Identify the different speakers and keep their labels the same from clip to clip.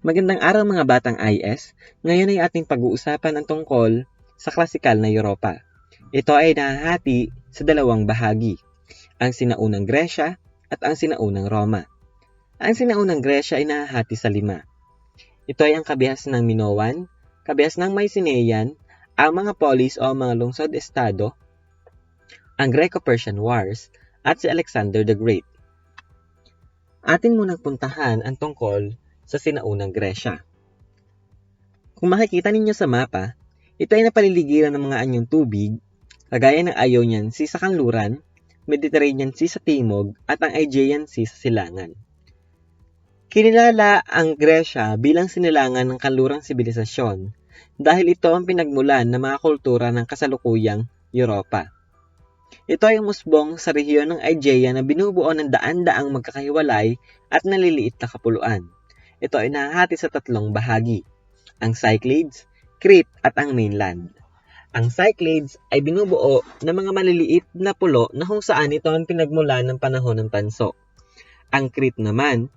Speaker 1: Magandang araw mga batang IS. Ngayon ay ating pag-uusapan ang tungkol sa klasikal na Europa. Ito ay nahahati sa dalawang bahagi, ang sinaunang Gresya at ang sinaunang Roma. Ang sinaunang Gresya ay nahahati sa 5. Ito ay ang kabihas ng Minoan, kabihas ng Mycenaean, ang mga polis o mga lungsod-estado, ang Greco-Persian Wars, at si Alexander the Great. Atin munang puntahan ang tungkol sa sinaunang Gresya. Kung makikita ninyo sa mapa, ito ay napaliligiran ng mga anyong tubig, kagaya ng Ionian Sea sa kanluran, Mediterranean Sea sa timog, at ang Aegean Sea sa silangan. Kinilala ang Gresya bilang sinilangan ng kanlurang sibilisasyon dahil ito ang pinagmulan ng mga kultura ng kasalukuyang Europa. Ito ay umusbong sa rehiyon ng Aegean na binubuo ng daan-daang magkakahiwalay at naliliit na kapuluan. Ito ay nahahati sa 3 bahagi, ang Cyclades, Crete at ang mainland. Ang Cyclades ay binubuo ng mga maliliit na pulo na kung saan ito ang pinagmulan ng panahon ng tanso. Ang Crete naman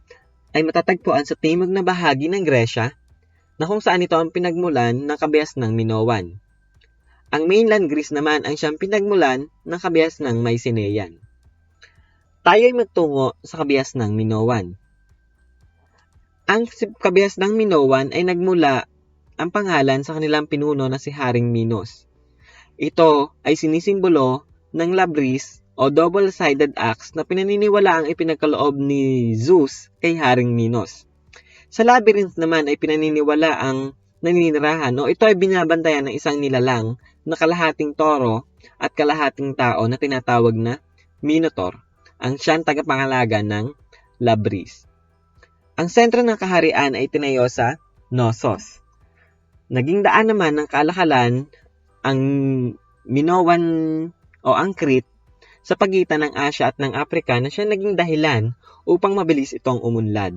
Speaker 1: ay matatagpuan sa timog na bahagi ng Gresya na kung saan ito ang pinagmulan ng kabihas ng Minoan. Ang mainland Greece naman ang siyang pinagmulan ng kabihas ng Mycenaean. Tayo ay magtungo sa kabihas ng Minoan. Ang kabihas ng Minoan ay nagmula ang pangalan sa kanilang pinuno na si Haring Minos. Ito ay sinisimbolo ng labris o double-sided axe na pinaniniwala ang ipinagkaloob ni Zeus kay Haring Minos. Sa labyrinth naman ay pinaniniwala ang naninirahan o ito ay binabantayan ng isang nilalang na kalahating toro at kalahating tao na tinatawag na Minotaur, ang siyang tagapangalaga ng labris. Ang sentro ng kaharian ay tinayo sa Knossos. Naging daan naman ng kalakalan ang Minoan o ang Crete sa pagitan ng Asya at ng Afrika na siya naging dahilan upang mabilis itong umunlad.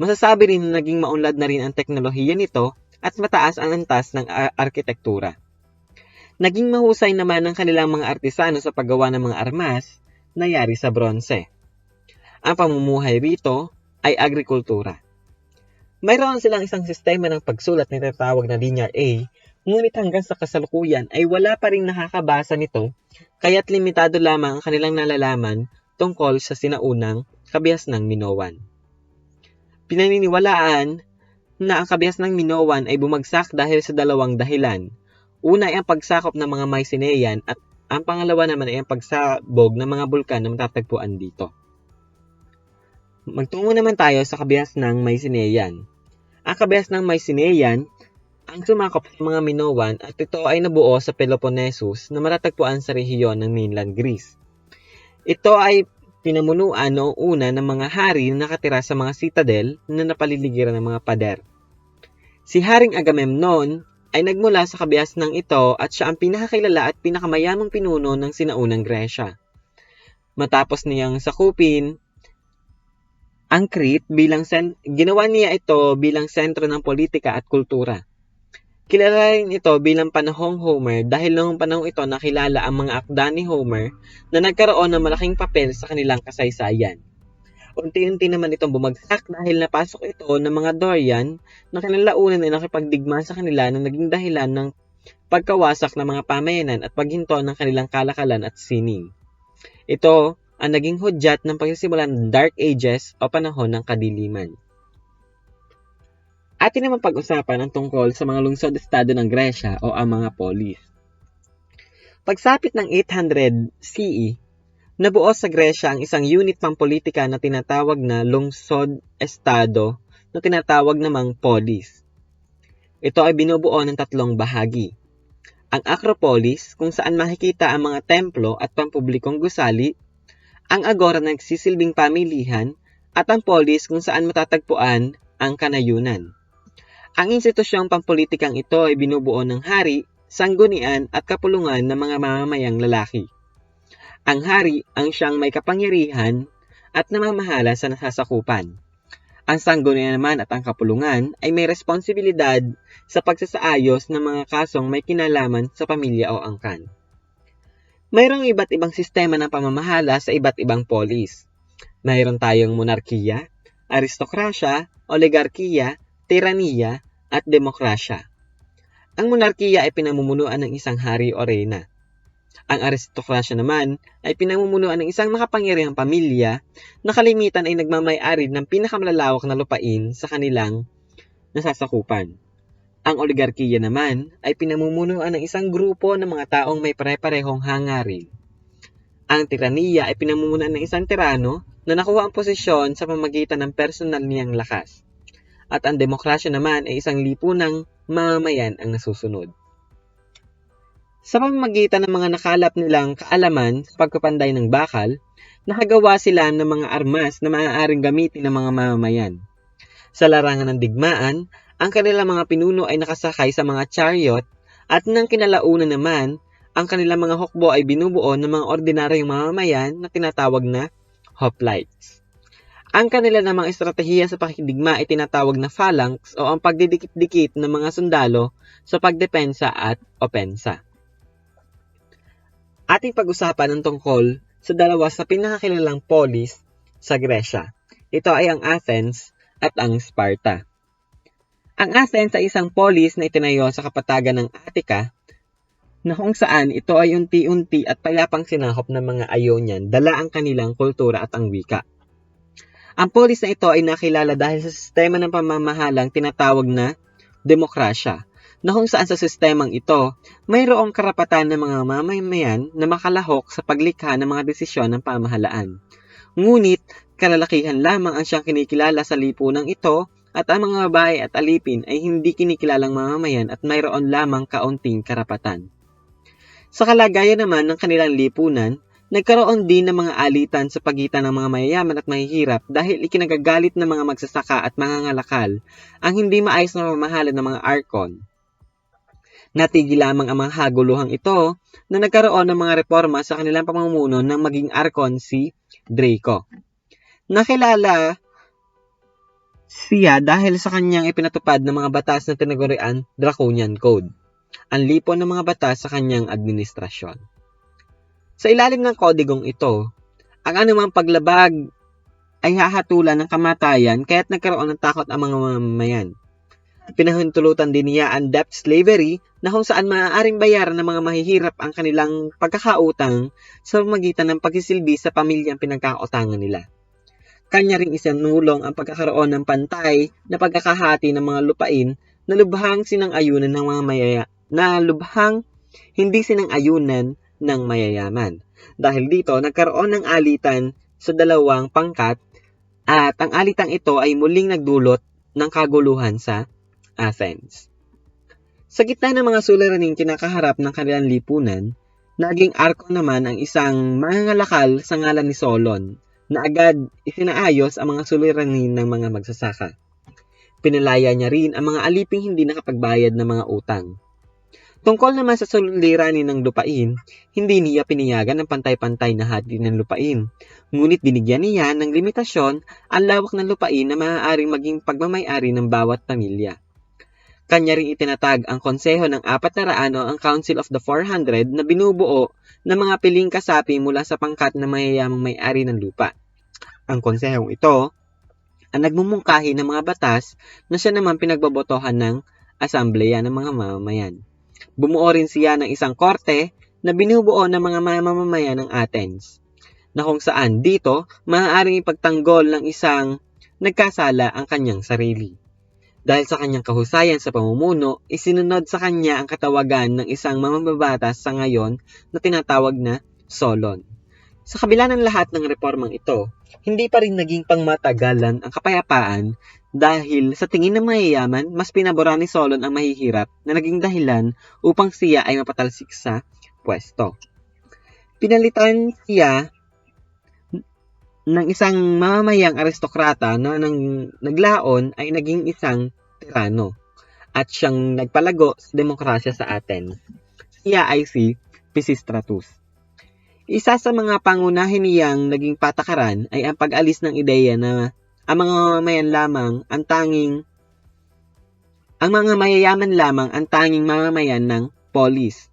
Speaker 1: Masasabi rin na naging maunlad na rin ang teknolohiya nito at mataas ang antas ng arkitektura. Naging mahusay naman ang kanilang mga artisano sa paggawa ng mga armas na yari sa bronze. Ang pamumuhay rito ay agrikultura. Mayroon silang isang sistema ng pagsulat na tinatawag na Linear A, ngunit hanggang sa kasalukuyan ay wala pa ring nakakabasa nito, kaya't limitado lamang ang kanilang nalalaman tungkol sa sinaunang kabihas ng Minoan. Pinaniniwalaan na ang kabihas ng Minoan ay bumagsak dahil sa 2 dahilan. Una ay ang pagsakop ng mga Mycenaean at ang pangalawa naman ay ang pagsabog ng mga bulkan na matatagpuan dito. Magtungo naman tayo sa kabihas ng Mycenaean. Ang kabihas ng Mycenaean ang sumakop sa mga Minoan at ito ay nabuo sa Peloponnesus na matatagpuan sa rehiyon ng mainland Greece. Ito ay pinamunuan noong una ng mga hari na nakatira sa mga citadel na napaliligiran ng mga pader. Si Haring Agamemnon ay nagmula sa kabihas ng ito at siya ang pinakakilala at pinakamayamang pinuno ng sinaunang Gresya. Matapos niyang sakupin ang Crete ginawa niya ito bilang sentro ng politika at kultura. Kilala rin ito bilang panahong Homer dahil noong panahong ito nakilala ang mga akda ni Homer na nagkaroon ng malaking papel sa kanilang kasaysayan. Unti-unti naman itong bumagsak dahil napasok ito ng mga Dorian na kinalaunan ay nakipagdigma sa kanila na naging dahilan ng pagkawasak ng mga pamayanan at paghinto ng kanilang kalakalan at sining. Ito ang naging hudyat ng pagsisimula ng Dark Ages o panahon ng kadiliman. Atin naman pag-usapan ang tungkol sa mga lungsod-estado ng Gresya o ang mga polis. Pagsapit ng 800 CE, nabuo sa Gresya ang isang unit pampolitika na tinatawag na lungsod-estado na tinatawag namang polis. Ito ay binubuo ng 3 bahagi. Ang Acropolis kung saan makikita ang mga templo at pampublikong gusali, ang agora na nagsisilbing pamilihan, at ang polis kung saan matatagpuan ang kanayunan. Ang institusyong pampolitikang ito ay binubuo ng hari, sanggunian at kapulungan ng mga mamamayang lalaki. Ang hari ang siyang may kapangyarihan at namamahala sa nasasakupan. Ang sanggunian naman at ang kapulungan ay may responsibilidad sa pagsasaayos ng mga kasong may kinalaman sa pamilya o angkan. Mayroong iba't ibang sistema ng pamamahala sa iba't ibang polis. Mayroon tayong monarkiya, aristokrasya, oligarkiya, tiraniya, at demokrasya. Ang monarkiya ay pinamumunuan ng isang hari o reyna. Ang aristokrasya naman ay pinamumunuan ng isang makapangyarihang pamilya na kalimitan ay nagmamay-ari ng pinakamalalawak na lupain sa kanilang nasasakupan. Ang oligarkiya naman ay pinamumunuan ng isang grupo ng mga taong may pare-parehong hangarin. Ang tiraniya ay pinamumunuan ng isang tirano na nakuha ang posisyon sa pamamagitan ng personal niyang lakas. At ang demokrasya naman ay isang lipunang mamamayan ang nasusunod. Sa pamamagitan ng mga nakalap nilang kaalaman sa pagpapanday ng bakal, nakagawa sila ng mga armas na maaaring gamitin ng mga mamamayan. Sa larangan ng digmaan, ang kanilang mga pinuno ay nakasakay sa mga chariot at nang kinalaunan naman, ang kanilang mga hukbo ay binubuo ng mga ordinaryong mamamayan na tinatawag na hoplites. Ang kanila namang estratehiya sa pakikidigma ay tinatawag na phalanx o ang pagdidikit-dikit ng mga sundalo sa pagdepensa at opensa. Ating pag-usapan ang tungkol sa dalawa sa pinakakilalang polis sa Gresya. Ito ay ang Athens at ang Sparta. Ang Athens ay isang polis na itinayo sa kapatagan ng Attica na kung saan ito ay unti-unti at payapang sinakop ng mga Ionian dala ang kanilang kultura at ang wika. Ang polis na ito ay nakilala dahil sa sistema ng pamamahalang tinatawag na demokrasya, na kung saan sa sistemang ito, mayroong karapatan ng mga mamamayan na makalahok sa paglikha ng mga desisyon ng pamahalaan. Ngunit, kalalakihan lamang ang siyang kinikilala sa lipunang ito at ang mga babae at alipin ay hindi kinikilalang mamamayan at mayroon lamang kaunting karapatan. Sa kalagayan naman ng kanilang lipunan, nagkaroon din ng mga alitan sa pagitan ng mga mayayaman at mahihirap dahil ikinagagalit ng mga magsasaka at mga ngalakal ang hindi maayos na pamamahala ng mga arkon. Natigil lamang ang mga haguluhang ito na nagkaroon ng mga reforma sa kanilang pamumuno ng maging arkon si Draco. Nakilala siya dahil sa kanyang ipinatupad ng mga batas na tinagurian Draconian Code, ang lipon ng mga batas sa kanyang administrasyon. Sa ilalim ng kodigong ito, ang anumang paglabag ay hahatulan ng kamatayan kaya't nagkaroon ng takot ang mga mamamayan. Pinahintulutan din niya ang debt slavery na kung saan maaaring bayaran ng mga mahihirap ang kanilang pagkakautang sa pamamagitan ng pagsisilbi sa pamilyang pinagkakautangan nila. Kanya ring isinulong ang pagkakaroon ng pantay na pagkakahati ng mga lupain na lubhang sinang-ayunan ng mga hindi sinang-ayunan ng mayayaman. Dahil dito, nagkaroon ng alitan sa dalawang pangkat at ang alitang ito ay muling nagdulot ng kaguluhan sa Athens. Sa gitna ng mga suliraning kinakaharap ng kanilang lipunan, naging arko naman ang isang mangangalakal sa ngalan ni Solon na agad isinaayos ang mga suliranin ng mga magsasaka. Pinalaya niya rin ang mga aliping hindi nakapagbayad ng mga utang. Tungkol naman sa suliranin ng lupain, hindi niya pinayagan ang pantay-pantay na hati ng lupain. Ngunit binigyan niya ng limitasyon ang lawak ng lupain na maaaring maging pagmamay-ari ng bawat pamilya. Kanya ring itinatag ang konseho ng 400 o ang Council of the 400 na binubuo ng mga piling kasapi mula sa pangkat na mayayamang may-ari ng lupa. Ang konsehong ito ang nagmumungkahi ng mga batas na siya naman pinagbobotohan ng asambleya ng mga mamamayan. Bumuo rin siya ng isang korte na binubuo ng mga mamamayan ng Athens, na kung saan dito maaaring ipagtanggol ng isang nagkasala ang kanyang sarili. Dahil sa kanyang kahusayan sa pamumuno, isinunod sa kanya ang katawagan ng isang mamabatas sa ngayon na tinatawag na Solon. Sa kabila ng lahat ng reformang ito, hindi pa rin naging pangmatagalan ang kapayapaan dahil sa tingin ng mayayaman, mas pinabura ni Solon ang mahihirap na naging dahilan upang siya ay mapatalsik sa pwesto. Pinalitan siya ng isang mamamayang aristokrata na nang naglaon ay naging isang tirano at siyang nagpalago sa demokrasya sa Athens. Siya ay si Pisistratus. Isa sa mga pangunahin niyang naging patakaran ay ang pag-alis ng ideya na ang mga mayayaman lamang ang tanging mamamayan ng polis.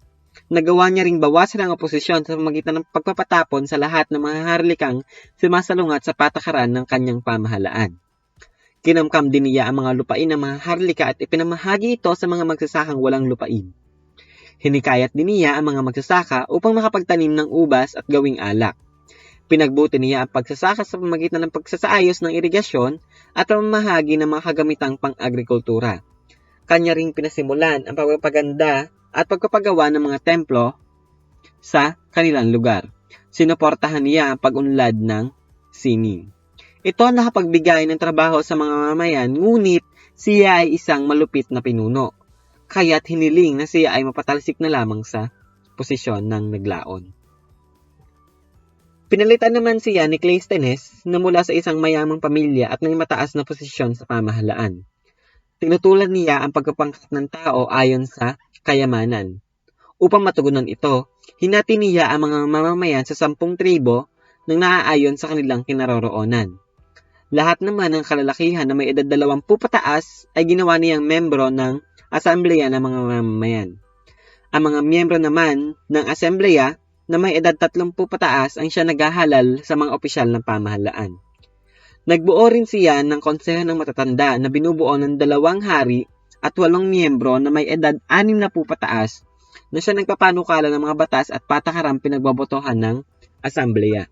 Speaker 1: Nagawa niya ring bawasan ang oposisyon sa pamamagitan ng pagpapatapon sa lahat ng mga harlikang sumasalungat sa patakaran ng kanyang pamahalaan. Kinamkam din niya ang mga lupain ng mga harlika at ipinamahagi ito sa mga magsasakang walang lupain. Hinikayat din niya ang mga magsasaka upang makapagtanim ng ubas at gawing alak. Pinagbuti niya ang pagsasaka sa pamamagitan ng pagsasaayos ng irigasyon at pamamahagi ng mga kagamitang pang-agrikultura. Kanya ring pinasimulan ang pagpapaganda at pagpapagawa ng mga templo sa kanilang lugar. Sinuportahan niya ang pag-unlad ng sining. Ito nakapagbigay ng trabaho sa mga mamamayan, ngunit siya ay isang malupit na pinuno. Kaya't hiniling na siya ay mapatalsik na lamang sa posisyon ng naglaon. Pinalitan naman siya ni Cleisthenes na mula sa isang mayamang pamilya at may mataas na posisyon sa pamahalaan. Tinutulan niya ang pagpapangkat ng tao ayon sa kayamanan. Upang matugunan ito, hinati niya ang mga mamamayan sa 10 tribo nang naaayon sa kanilang kinaroroonan. Lahat naman ng kalalakihan na may edad 20 pataas ay ginawa niyang membro ng asambleya ng mga mamamayan. Ang mga miyembro naman ng asambleya na may edad 30 pataas ang siya naghahalal sa mga opisyal ng pamahalaan. Nagbuo rin siya ng konseho ng matatanda na binubuo ng 2 hari at 8 miyembro na may edad 60 pataas na siya nagpapanukala ng mga batas at patakarang pinagbobotohan ng asambleya.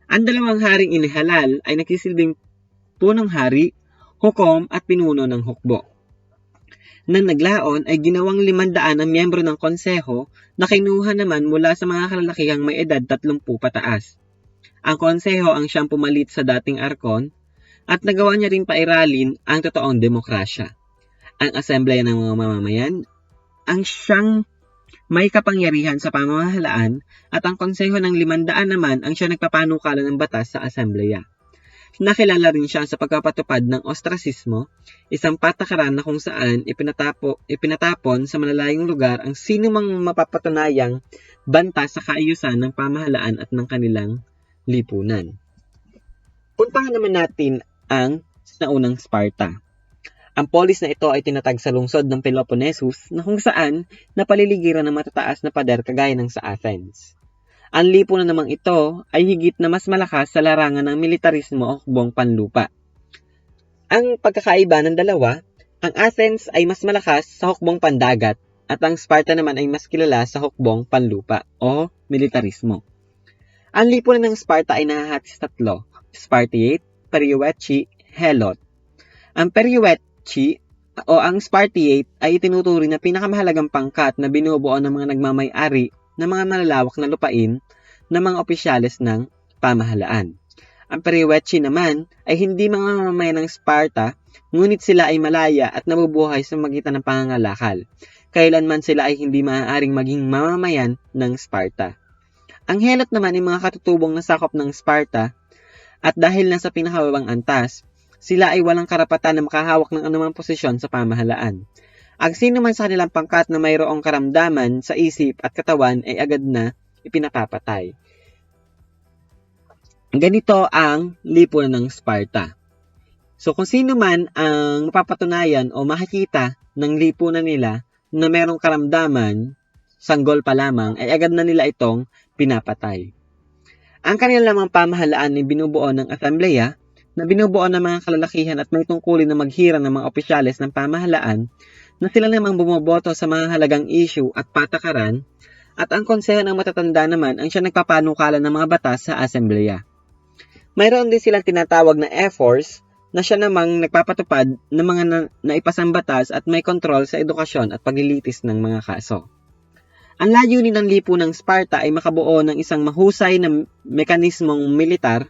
Speaker 1: Ang 2 haring inihalal ay nagsisilbing punong hari, hukom at pinuno ng hukbo. Nang naglaon ay ginawang 500 ang miyembro ng konseho na kinuha naman mula sa mga kalalakihang may edad 30 pataas. Ang konseho ang siyang pumalit sa dating arkon at nagawa niya ring pairalin ang totoong demokrasya. Ang asambleya ng mga mamamayan ang siyang may kapangyarihan sa pamahalaan at ang konseho ng 500 naman ang siya nagpapanukala ng batas sa asambleya. Nakilala rin siya sa pagpapatupad ng ostrasismo, isang patakaran na kung saan ipinatapon sa malalayong lugar ang sino mang mapapatunayang banta sa kaayusan ng pamahalaan at ng kanilang lipunan. Puntahan naman natin ang naunang Sparta. Ang polis na ito ay tinatag sa lungsod ng Peloponnesus na kung saan napaliligiran ng matataas na pader kagaya ng sa Athens. Ang lipunan namang ito ay higit na mas malakas sa larangan ng militarismo o hukbong panlupa. Ang pagkakaiba ng dalawa, ang Athens ay mas malakas sa hukbong pandagat at ang Sparta naman ay mas kilala sa hukbong panlupa o militarismo. Ang lipunan ng Sparta ay nahahati sa 3, Spartiate, Perioeci, Helot. Ang Perioeci o ang Spartiate ay itinuturing na pinakamahalagang pangkat na binubuo ng mga nagmamay-ari ng mga malalawak na lupain ng mga opisyales ng pamahalaan. Ang Perioeci naman ay hindi mga mamamayan ng Sparta, ngunit sila ay malaya at nabubuhay sa magitan ng pangangalakal. Kailanman sila ay hindi maaaring maging mamamayan ng Sparta. Ang Helot naman ay mga katutubong na sakop ng Sparta at dahil nasa pinakababang antas, sila ay walang karapatan na makahawak ng anumang posisyon sa pamahalaan. Ang sino man sa kanilang pangkat na mayroong karamdaman sa isip at katawan ay agad na ipinapapatay. Ganito ang lipunan ng Sparta. So kung sino man ang mapapatunayan o makikita ng lipunan nila na mayroong karamdaman, sanggol pa lamang, ay agad na nila itong pinapatay. Ang kanilang lamang pamahalaan ay binubuo ng asambleya na binubuo ng mga kalalakihan at may tungkulin na maghirang ng mga opisyales ng pamahalaan na sila namang bumoboto sa mga halagang issue at patakaran at ang konseho ng matatanda naman ang siya nagpapanukala ng mga batas sa asambleya. Mayroon din silang tinatawag na ephors na siya namang nagpapatupad ng mga naipasang batas at may kontrol sa edukasyon at paglilitis ng mga kaso. Ang layunin ng lipunang Sparta ay makabuo ng isang mahusay na mekanismong militar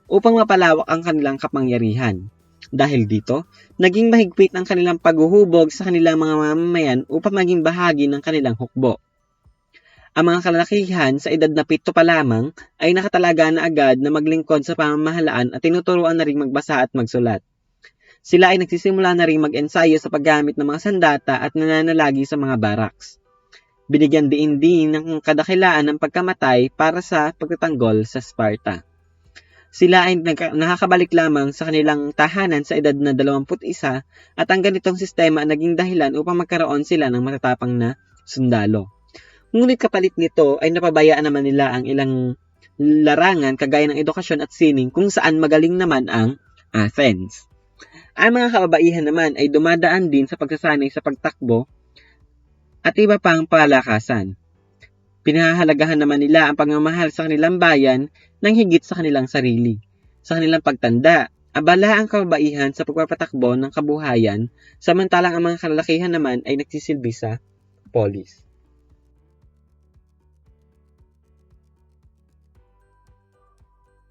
Speaker 1: upang mapalawak ang kanilang kapangyarihan. Dahil dito, naging mahigpit ang kanilang paghuhubog sa kanilang mga mamamayan upang maging bahagi ng kanilang hukbo. Ang mga kalalakihan sa edad na 7 pa lamang ay nakatalaga na agad na maglingkod sa pamahalaan at tinuturuan na ring magbasa at magsulat. Sila ay nagsisimula na ring mag-ensayo sa paggamit ng mga sandata at nananalagi sa mga barracks. Binigyan din ng kadakilaan ng pagkamatay para sa pagtatanggol sa Sparta. Sila ay nakakabalik lamang sa kanilang tahanan sa edad na 21 at ang ganitong sistema naging dahilan upang magkaroon sila ng matatapang na sundalo. Ngunit kapalit nito ay napabayaan naman nila ang ilang larangan kagaya ng edukasyon at sining kung saan magaling naman ang Athens. Ang mga kababaihan naman ay dumadaan din sa pagsasanay sa pagtakbo at iba pang palakasan. Pinahahalagahan naman nila ang pagmamahal sa kanilang bayan ng higit sa kanilang sarili. Sa kanilang pagtanda, abala ang kababaihan sa pagpapatakbo ng kabuhayan, samantalang ang mga kalalakihan naman ay nagsisilbi sa polis.